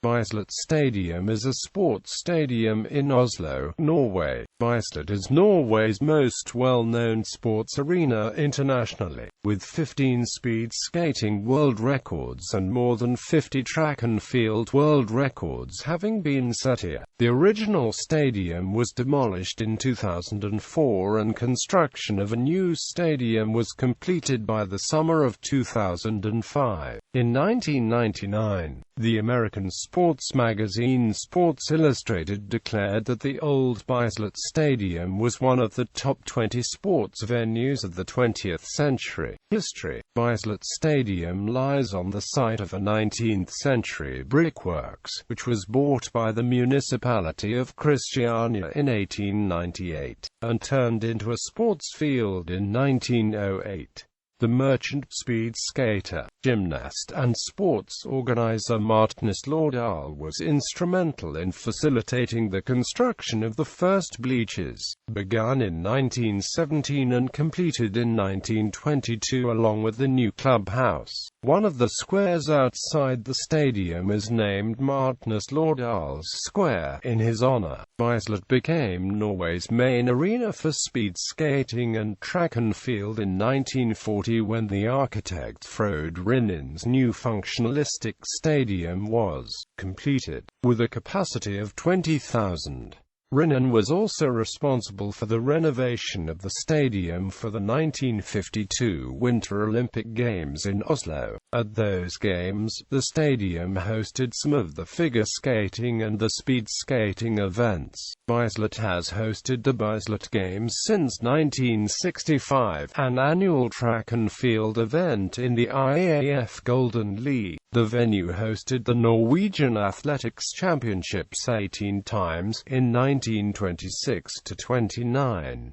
Bislett Stadium is a sports stadium in Oslo, Norway. Bislett is Norway's most well-known sports arena internationally, with 15 speed skating world records and more than 50 track and field world records having been set here. The original stadium was demolished in 2004 and construction of a new stadium was completed by the summer of 2005. In 1999, the American sports magazine Sports Illustrated declared that the old Bislett Stadium was one of the top 20 sports venues of the 20th century. History. Bislett Stadium lies on the site of a 19th-century brickworks, which was bought by the municipality of Kristiania in 1898, and turned into a sports field in 1908. The merchant speed skater, gymnast and sports organizer Martinus Laudal was instrumental in facilitating the construction of the first bleachers, begun in 1917 and completed in 1922 along with the new clubhouse. One of the squares outside the stadium is named Martinus Laudal's Square in his honor. Bislett became Norway's main arena for speed skating and track and field in 1940 when the architect Frode Rinnen's new functionalistic stadium was completed, with a capacity of 20,000. Rinnen was also responsible for the renovation of the stadium for the 1952 Winter Olympic Games in Oslo. At those games, the stadium hosted some of the figure skating and the speed skating events. Bislett has hosted the Bislett Games since 1965, an annual track and field event in the IAF Golden League. The venue hosted the Norwegian Athletics Championships 18 times, in 1926–29,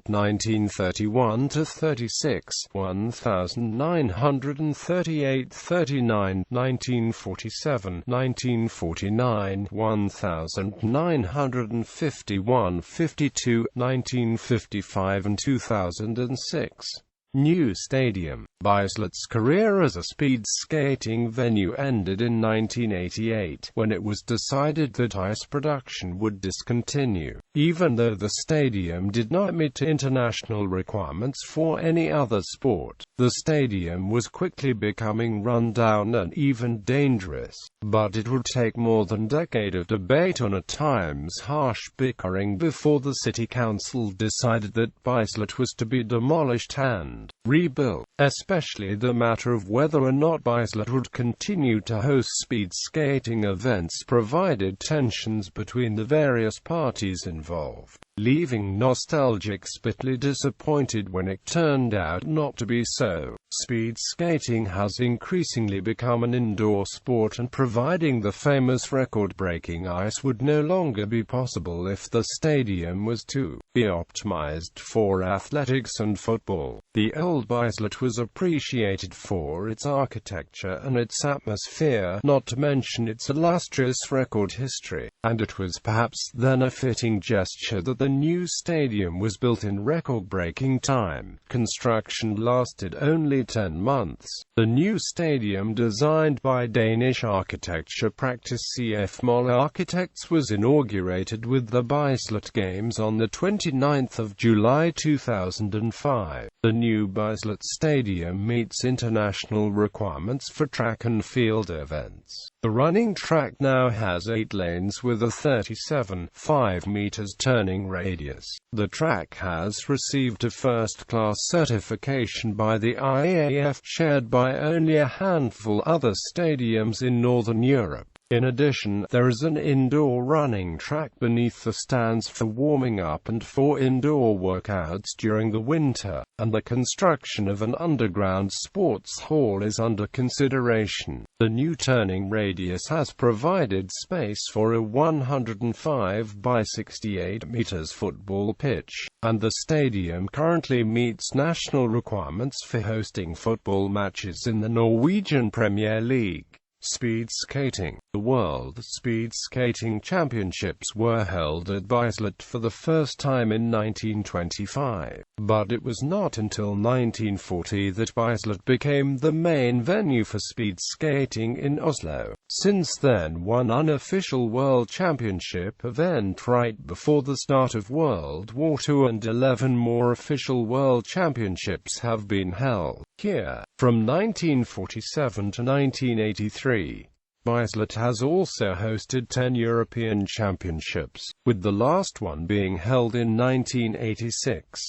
1931–36, 1938–39, 1947, 1949, 1951–52, 1955 and 2006. New stadium. Bislett's career as a speed skating venue ended in 1988, when it was decided that ice production would discontinue. Even though the stadium did not meet international requirements for any other sport, the stadium was quickly becoming run down and even dangerous. But it would take more than a decade of debate and at times harsh bickering before the city council decided that Bislett was to be demolished and rebuilt. Especially the matter of whether or not Bislett would continue to host speed skating events provided tensions between the various parties involved, leaving nostalgics bitterly disappointed when it turned out not to be so. Speed skating has increasingly become an indoor sport, and providing the famous record-breaking ice would no longer be possible if the stadium was to be optimized for athletics and football. The old Bislett was appreciated for its architecture and its atmosphere, not to mention its illustrious record history, and it was perhaps then a fitting gesture that the new stadium was built in record-breaking time. Construction lasted only 10 months. The new stadium, designed by Danish architecture practice CF Moll Architects, was inaugurated with the Bislett Games on the 29th of July 2005. The new Bislett Stadium meets international requirements for track and field events. The running track now has 8 lanes with a 37.5 meters turning radius. The track has received a first-class certification by the IAF, shared by only a handful other stadiums in Northern Europe. In addition, there is an indoor running track beneath the stands for warming up and for indoor workouts during the winter, and the construction of an underground sports hall is under consideration. The new turning radius has provided space for a 105 by 68 meters football pitch, and the stadium currently meets national requirements for hosting football matches in the Norwegian Premier League. Speed skating. The World Speed Skating Championships were held at Bislett for the first time in 1925, but it was not until 1940 that Bislett became the main venue for speed skating in Oslo. Since then, one unofficial World Championship event right before the start of World War II and 11 more official World Championships have been held here. From 1947 to 1983, Bislett has also hosted 10 European Championships, with the last one being held in 1986.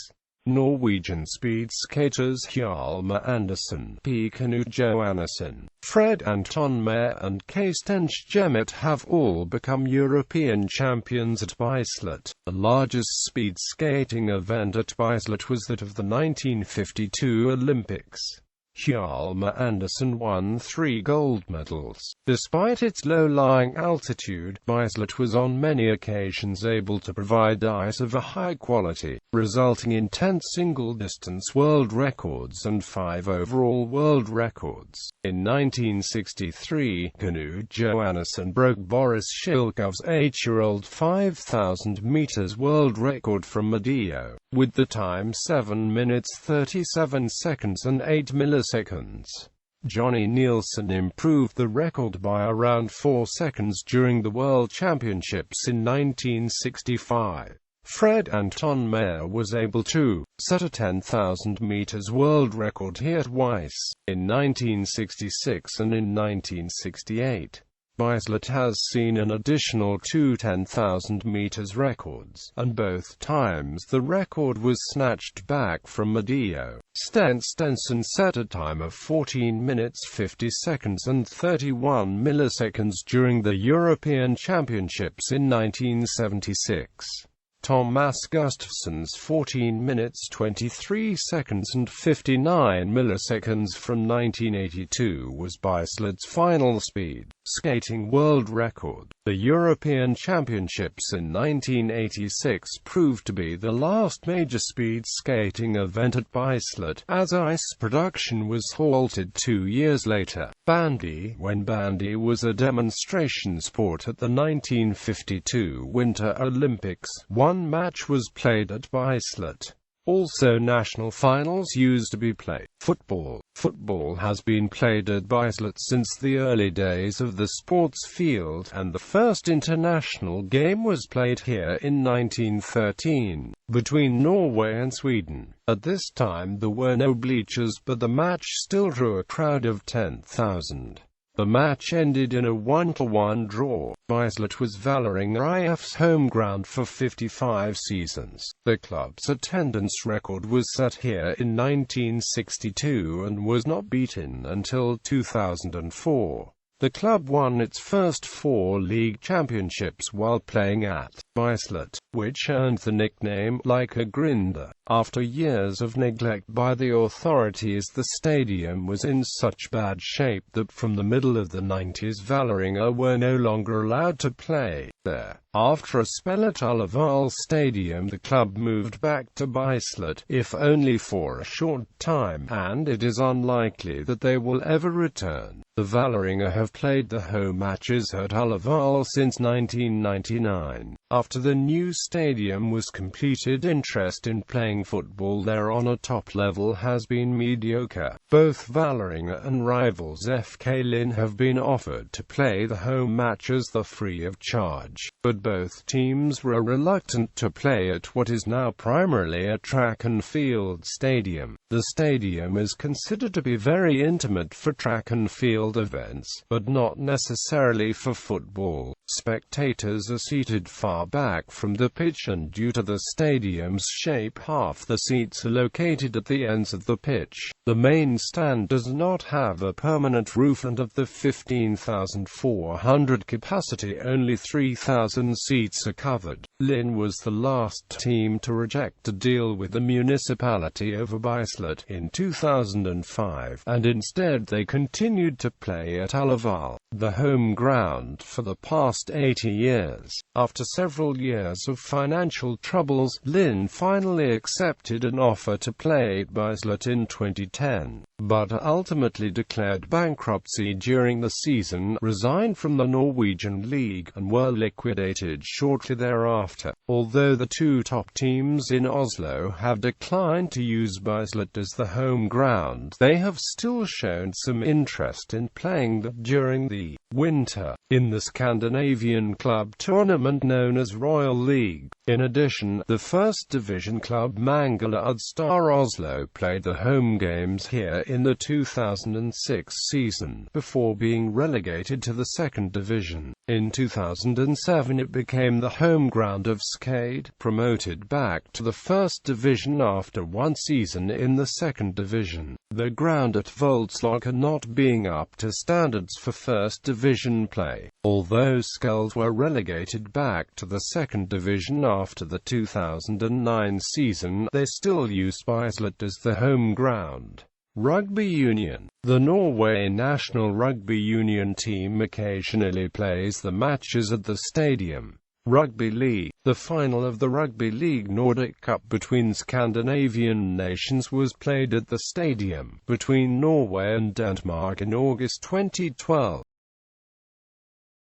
Norwegian speed skaters Hjalmar Andersen, P. Knut Johannessen, Fred Anton Meyer and K. Stench Gemmet have all become European champions at Bislett. The largest speed skating event at Bislett was that of the 1952 Olympics. Hjalmar Andersen won 3 gold medals. Despite its low-lying altitude, Bislett was on many occasions able to provide ice of a high quality, resulting in 10 single-distance world records and 5 overall world records. In 1963, Knut Johannessen broke Boris Shilkov's 8-year-old 5,000 meters world record from Medio, with the time 7 minutes 37 seconds and 8 milliseconds. Johnny Nielsen improved the record by around 4 seconds during the World Championships in 1965. Fred Anton Meyer was able to set a 10,000 meters world record here twice, in 1966 and in 1968. Bislett has seen an additional 2 10,000 meters records, and both times the record was snatched back from Medio. Stenson set a time of 14 minutes 50 seconds and 31 milliseconds during the European Championships in 1976. Thomas Gustafsson's 14 minutes 23 seconds and 59 milliseconds from 1982 was Bislett's final speed skating world record. The European Championships in 1986 proved to be the last major speed skating event at Bislett, as ice production was halted 2 years later. Bandy. When bandy was a demonstration sport at the 1952 Winter Olympics, one match was played at Bislett. Also, national finals used to be played. Football. Football has been played at Bislett since the early days of the sports field, and the first international game was played here in 1913, between Norway and Sweden. At this time there were no bleachers, but the match still drew a crowd of 10,000. The match ended in a 1-1 draw. Bislett was Vålerenga IF's home ground for 55 seasons. The club's attendance record was set here in 1962 and was not beaten until 2004. The club won its first 4 league championships while playing at Bislett, which earned the nickname Like a Grinder. After years of neglect by the authorities, the stadium was in such bad shape that from the middle of the 90s Vålerenga were no longer allowed to play there. After a spell at Ullevål Stadium, the club moved back to Bislett, if only for a short time, and it is unlikely that they will ever return. The Vålerenga have played the home matches at Ullevål since 1999. After the new stadium was completed, interest in playing football there on a top level has been mediocre. Both Vålerenga and rivals FK Lyn have been offered to play the home matches free of charge, but both teams were reluctant to play at what is now primarily a track and field stadium. The stadium is considered to be very intimate for track and field events, but not necessarily for football. Spectators are seated far back from the pitch, and due to the stadium's shape, half the seats are located at the ends of the pitch. The main stand does not have a permanent roof, and of the 15,400 capacity, only 3,000 seats are covered. Lyn was the last team to reject a deal with the municipality over Bislett in 2005, and instead they continued to play at Ullevål, the home ground, for the past 80 years. After several years of financial troubles, Lyn finally accepted an offer to play at Bislett in 2010. but ultimately declared bankruptcy during the season, resigned from the Norwegian League, and were liquidated shortly thereafter. Although the two top teams in Oslo have declined to use Bislett as the home ground, they have still shown some interest in playing during the winter in the Scandinavian club tournament known as Royal League. In addition, the first division club Mangala Star Oslo played the home games here in the 2006 season, before being relegated to the second division. In 2007 it became the home ground of Skade, promoted back to the first division after one season in the second division. The ground at Voldsløkka not being up to standards for first division play. Although Skeld were relegated back to the second division after the 2009 season, they still use Bislett as the home ground. Rugby union. The Norway national rugby union team occasionally plays the matches at the stadium. Rugby League. The final of the Rugby League Nordic Cup between Scandinavian nations was played at the stadium between Norway and Denmark in August 2012.